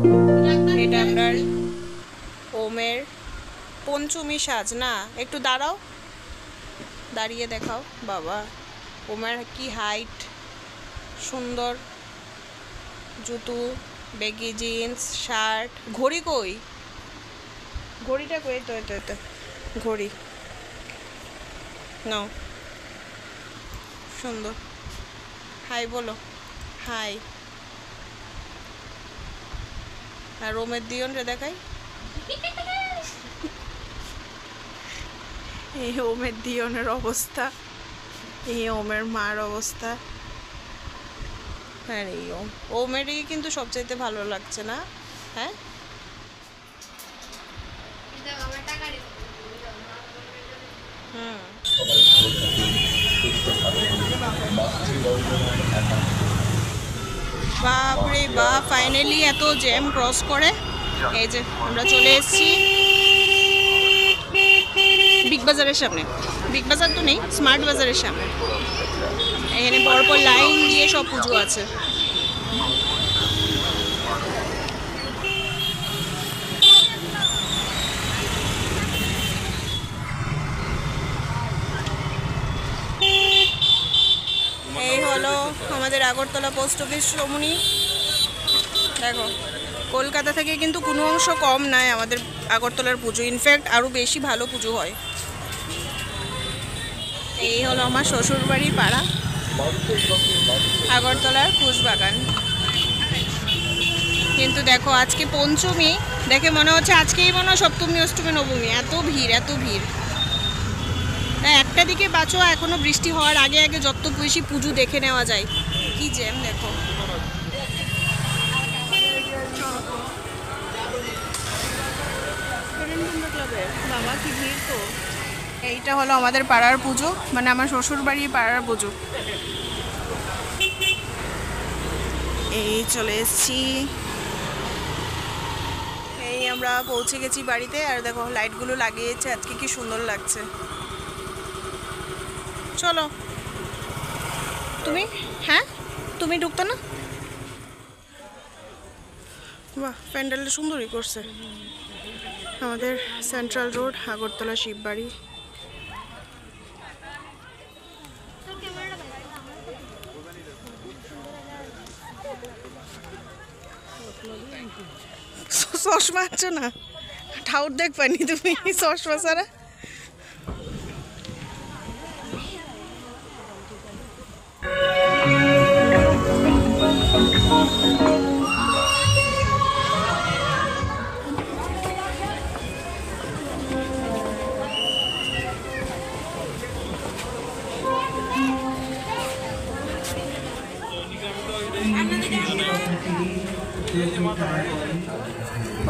এটা আমরা ওমের পঞ্চমী সাজ না, একটু দাঁড়াও, দাঁড়িয়ে দেখাও বাবা। ওমের কি হাইট, সুন্দর জুতো, বেগি জিন্স, শার্ট। ঘড়ি কই, ঘড়িটা কই? তো তো তো ঘড়ি নাও, সুন্দর। হাই বলো, হাই। আর ওমের দিয়ন রে দেখাই, এই ওমের দিয়নের অবস্থা, এই ওমের মার অবস্থা। হ্যাঁ রে, ওমেরই কিন্তু সবচাইতে ভালো লাগছে না? হ্যাঁ, হুম। বাপরে বাপ, ফাইনালি এত জ্যাম ক্রস করে এই যে আমরা চলে এসেছি বিগ বাজারের সামনে। বিগ বাজার তো নেই, স্মার্ট বাজারের সামনে। এখানে পরপর লাইন দিয়ে সব পুজো আছে। এই হলো আমাদের আগরতলা পোস্ট অফিস রমণী। দেখো, কলকাতা থেকে কিন্তু কোনো অংশ কম নয় আমাদের আগরতলার পুজো, ইনফ্যাক্ট আরও বেশি ভালো পুজো হয়। এই হলো আমার শ্বশুরবাড়ির পাড়া, আগরতলার কুশবাগান। কিন্তু দেখো আজকে পঞ্চমী, দেখে মনে হচ্ছে আজকেই মনে হয় সপ্তমী অষ্টমী নবমী। এত ভিড়, এত ভিড়। তাই একটা দিকে বাঁচো, এখনো বৃষ্টি হওয়ার আগে আগে যত বেশি পুজো দেখে নেওয়া যায়। কি জ্যাম দেখো। বাবা কি ভিড় তো। এইটা হলো আমাদের পাড়ার পুজো, মানে আমার শ্বশুর বাড়ির পাড়ার পুজো। এই চলে এসেছি, এই আমরা পৌঁছে গেছি বাড়িতে। আর দেখো লাইটগুলো লাগিয়েছে আজকে, কি সুন্দর লাগছে। চলো তুমি, হ্যাঁ তুমি ঢুকতো না? বাহ, প্যান্ডেলটা সুন্দরই করছে। আমাদের সেন্ট্রাল রোড, আগরতলা শিববাড়ি। চশমা আনছো না? ঠাউর দেখ পানি তুমি চশমা ছাড়া।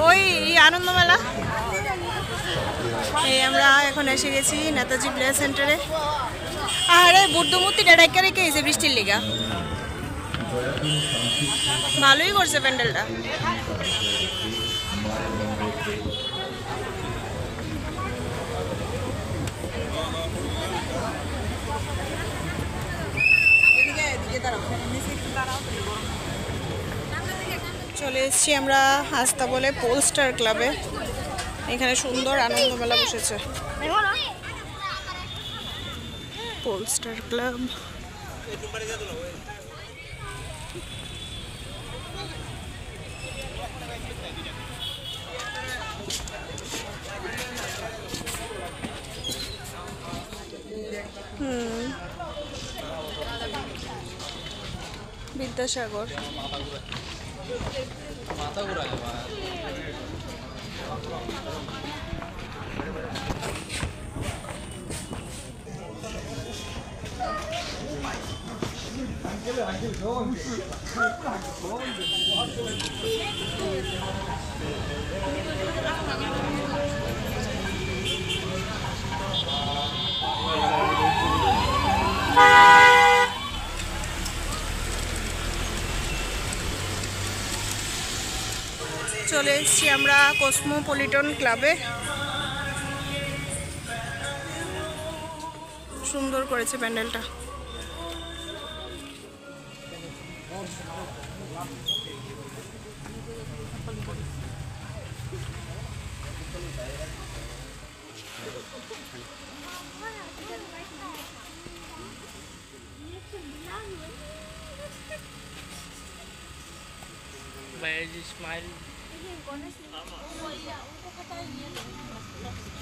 ওই আনন্দমেলা। এই আমরা এখন এসে গেছি নেতাজি প্লে সেন্টারে। আরে বুদ্ধ মূর্তিটা ডাইকা রেখে এসে বৃষ্টির লেগা। ভালোই করছে প্যান্ডেলটা। চলে এসেছি আমরা আস্তাবলে পোলস্টার ক্লাবে। এখানে সুন্দর আনন্দ মেলা বসেছে। পোলস্টার ক্লাব। বিদ্যাসাগর। চলে এসেছি আমরা কসমোপলিটন ক্লাবে। সুন্দর করেছে প্যান্ডেলটা।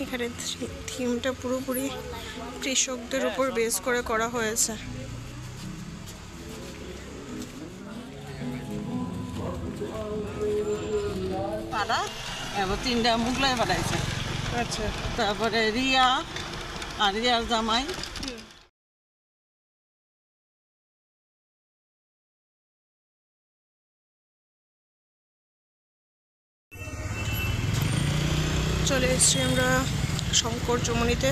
এখানে থিমটা পুরোপুরি কৃষকদের উপর বেস করে করা হয়েছে। পাড়া এবার 3টা মুগলাই বানাইছে। আচ্ছা, তারপরে রিয়া আর রিয়ার জামাই। চলে এসেছি আমরা শঙ্কর চমনিতে।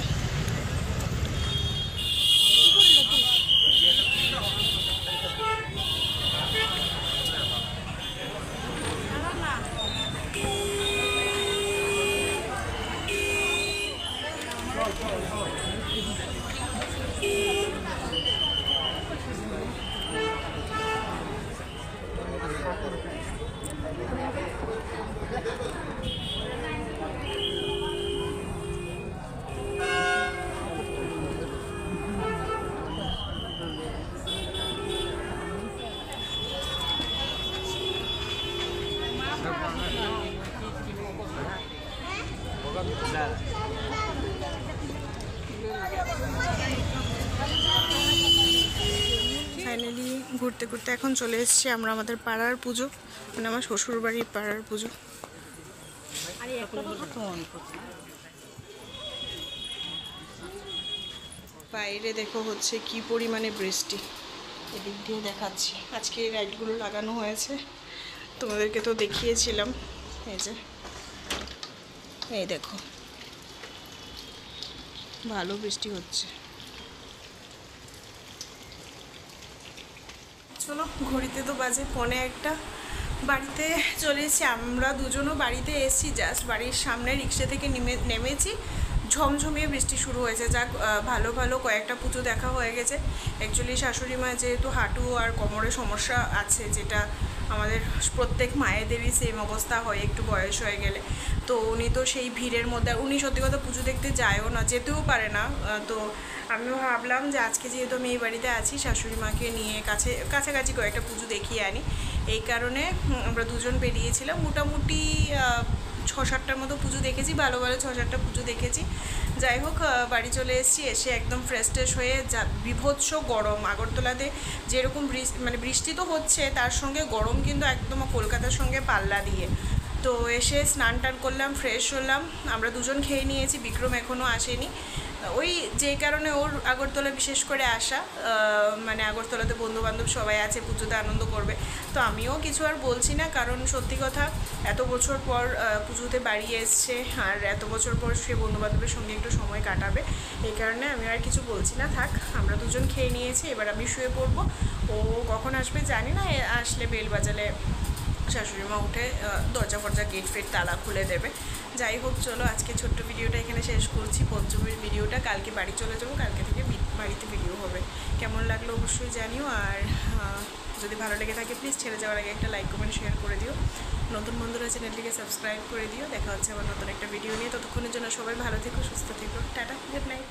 ফাইনালি ঘুরতে ঘুরতে এখন চলে এসেছি আমরা আমাদের পাড়ার পুজো, মানে আমার শ্বশুর বাড়ির পাড়ার পুজো। বাইরে দেখো হচ্ছে কি পরিমাণে বৃষ্টি, এদিক দিয়ে দেখাচ্ছি। আজকে এই লাইটগুলো লাগানো হয়েছে, তোমাদেরকে তো দেখিয়েছিলাম। এই যে এই দেখো, ভালো বৃষ্টি হচ্ছে। চলো, ঘড়িতে তো বাজে 1:45, বাড়িতে চলে এসেছি। আমরা দুজনও বাড়িতে এসেছি, জাস্ট বাড়ির সামনে রিক্সা থেকে নেমেছি, ঝমঝমিয়ে বৃষ্টি শুরু হয়েছে। যাক, ভালো ভালো কয়েকটা পুজো দেখা হয়ে গেছে। অ্যাকচুয়ালি শাশুড়ি মা যেহেতু হাঁটু আর কোমরে সমস্যা আছে, যেটা আমাদের প্রত্যেক মায়েদেরই সেম অবস্থা হয় একটু বয়স হয়ে গেলে, তো উনি তো সেই ভিড়ের মধ্যে, উনি সত্যি কথা পুজো দেখতে যায়ও না, যেতেও পারে না। তো আমিও ভাবলাম যে আজকে যেহেতু আমি এই বাড়িতে আছি, শাশুড়ি মাকে নিয়ে কাছাকাছি কয়েকটা পুজো দেখিয়ে আনি। এই কারণে আমরা দুজন বেরিয়েছিলাম। মোটামুটি 6-7টার মতো পুজো দেখেছি, ভালো ভালো 6-7টা পুজো দেখেছি। যাই হোক, বাড়ি চলে এসেছি। এসে একদম ফ্রেশ ট্রেশ হয়ে, বিভৎস গরম আগরতলাতে, যেরকম বৃষ্টি তো হচ্ছে, তার সঙ্গে গরম কিন্তু একদম কলকাতার সঙ্গে পাল্লা দিয়ে। তো এসে স্নান টান করলাম, ফ্রেশ হলাম। আমরা দুজন খেয়ে নিয়েছি, বিক্রম এখনও আসেনি। ওই যে কারণে ওর আগরতলা বিশেষ করে আসা, মানে আগরতলাতে বন্ধুবান্ধব সবাই আছে, পুজোতে আনন্দ করবে। তো আমিও কিছু আর বলছি না, কারণ সত্যি কথা এত বছর পর পুজোতে বাড়ি এসছে, আর এত বছর পর সে বন্ধুবান্ধবের সঙ্গে একটু সময় কাটাবে। এই কারণে আমি আর কিছু বলছি না, থাক। আমরা দুজন খেয়ে নিয়েছি, এবার আমি শুয়ে পড়বো। ও কখন আসবে জানি না, আসলে বেল বাজালে শাশুড়ি মা উঠে দরজা ফরজা গেট ফেট তালা খুলে দেবে। যাই হোক, চলো আজকে ছোট্ট ভিডিওটা এখানে শেষ করছি, পঞ্চমীর ভিডিওটা। কালকে বাড়ি চলে যাবো, কালকে থেকে বাড়িতে ভিডিও হবে। কেমন লাগলো অবশ্যই জানিও, আর যদি ভালো লেগে থাকে প্লিজ ছেড়ে যাওয়ার আগে একটা লাইক কমেন্ট শেয়ার করে দিও। নতুন বন্ধুরা চ্যানেলটিকে সাবস্ক্রাইব করে দিও। দেখা হচ্ছে আবার নতুন একটা ভিডিও নিয়ে। ততক্ষণের জন্য সবাই ভালো থেকো, সুস্থ থেকো, টাটা, গুড নাইট।